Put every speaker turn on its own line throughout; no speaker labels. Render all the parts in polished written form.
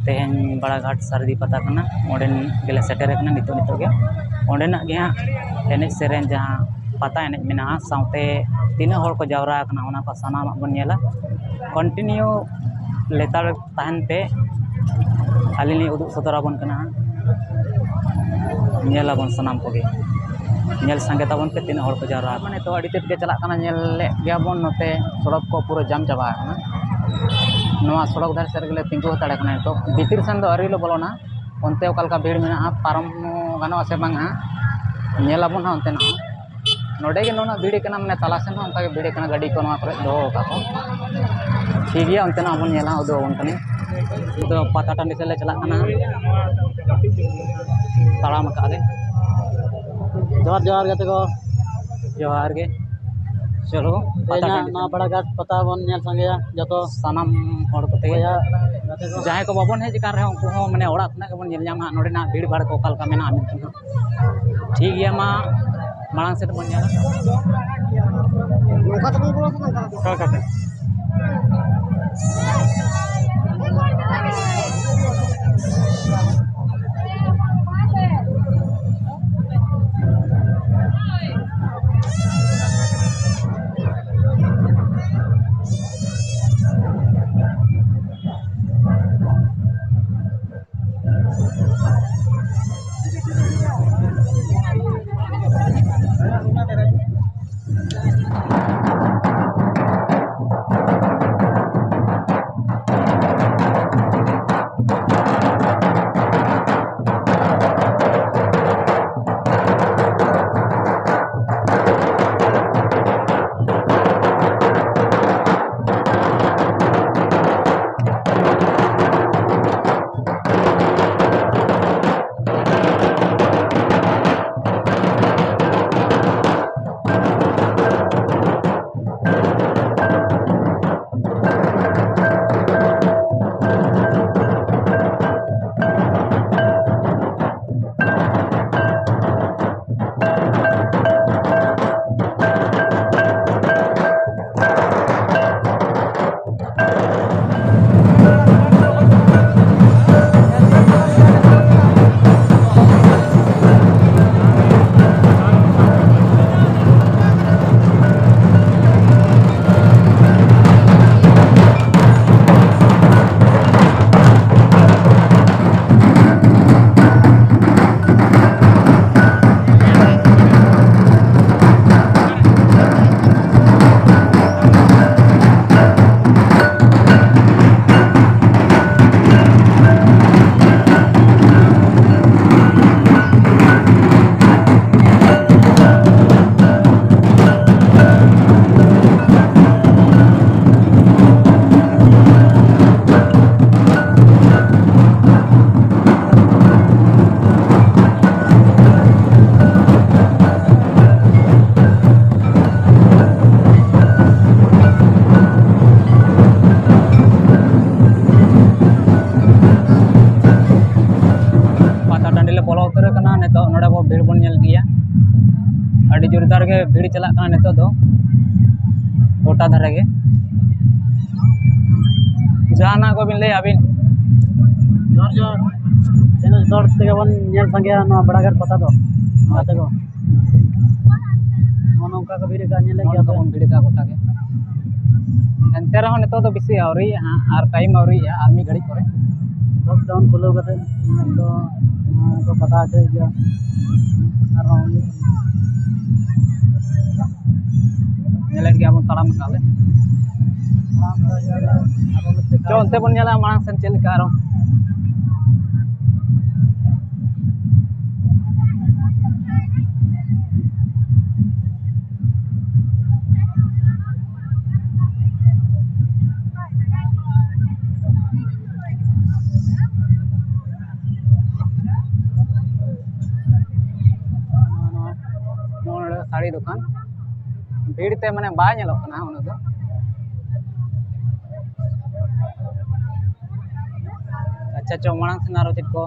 तेहन बड़ाघाट सरदी पता करना ओंडेन गेले सेटेर करना नितो के ओंडेना गे हाँ एनेज सेरेन जहाँ पता एनेज मेना सावते तीना हर को जावरा करना ओना को सानाम बन नेला कंटिन्यू लेतार ताहन पे आलिनी उदुग सदराबन करना नेला बन सानाम कोगे नेल संगे ताबन पे तीना हर को जावरा माने तो अड़ी तेत के चला करना नेल ले गया बन नते सड़क को पूरा जाम चाबा करना नवा सड़क धार सेर गेले तिंगु हताड़े करना तो भीतर सन दो अरिलो बोलोना ओनते ओकालका भीड़ मेना पारम गानो से बांगा नेलाबन हा ओनते ना नोडे के नोना भीड़ करना माने तला सेन ओनका के भीड़ करना गाड़ी को नवा करे दो का को ठीक गया ओनते ना बन नेला उदो ओनकने तो पाता टांडी से ले चला करना ताड़ाम काले
जोहार जोहार गते को
जोहार के चलो
ना बड़ाघाट पता बन नेल संगे जतो
सानाम हर कोते जहाँ को बाबन हेज कार रहे उनको माने ओड़ा खना के बन नेल ᱧᱟᱢᱟ नोडेना भीड़ भाड़ को कालका मेना मेनते ठीक गया मा मांग से बन नेला
नोका तो बोलो का काते
जोरदार के भीड़ चला नितो दो गोटा धारे के जाना को बिन ले अबिन
जोर जोर तेनो जोर से बन नेल संगे ना बड़ाघाट पता दो आते को नोंका का भीड़ का नेल गया
तो भीड़ का गोटा के एंते रहो नितो तो बिसी आवरी हां आर टाइम आवरी आर्मी घड़ी करे
लॉकडाउन खुलो कते तो पता है क्या
नेलेट गया बन तालाम काले जो अंते बन नेला मांग सन चल का रो साड़ी दुकान भीड़ ते माने बा नेलोग कना उन दो अच्छा चो मांग से नारो चित को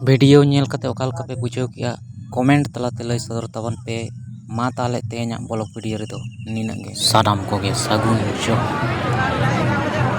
वीडियो ᱧᱮᱞ ᱠᱟᱛᱮ ᱚᱠᱟ ᱞᱮᱠᱟ ᱯᱮ ᱵᱩᱡᱷᱟᱹᱣ ᱠᱮᱜᱼᱟ ᱠᱚᱢᱮᱱᱴ ᱛᱟᱞᱟᱛᱮ ᱞᱟᱹᱭ ᱥᱚᱫᱚᱨ ᱛᱟᱵᱚᱱ ᱯᱮ᱾ ᱢᱟ ᱛᱟᱦᱚᱞᱮ ᱛᱮᱦᱮᱧᱟᱜ ᱵᱞᱚᱜ ᱵᱷᱤᱰᱤᱭᱳ ᱨᱮᱫᱚ ᱱᱤᱱᱟᱹᱜ ᱜᱮ᱾ ᱥᱟᱱᱟᱢ ᱠᱚᱜᱮ ᱥᱟᱹᱜᱩᱱ ᱡᱚᱦᱟᱨ।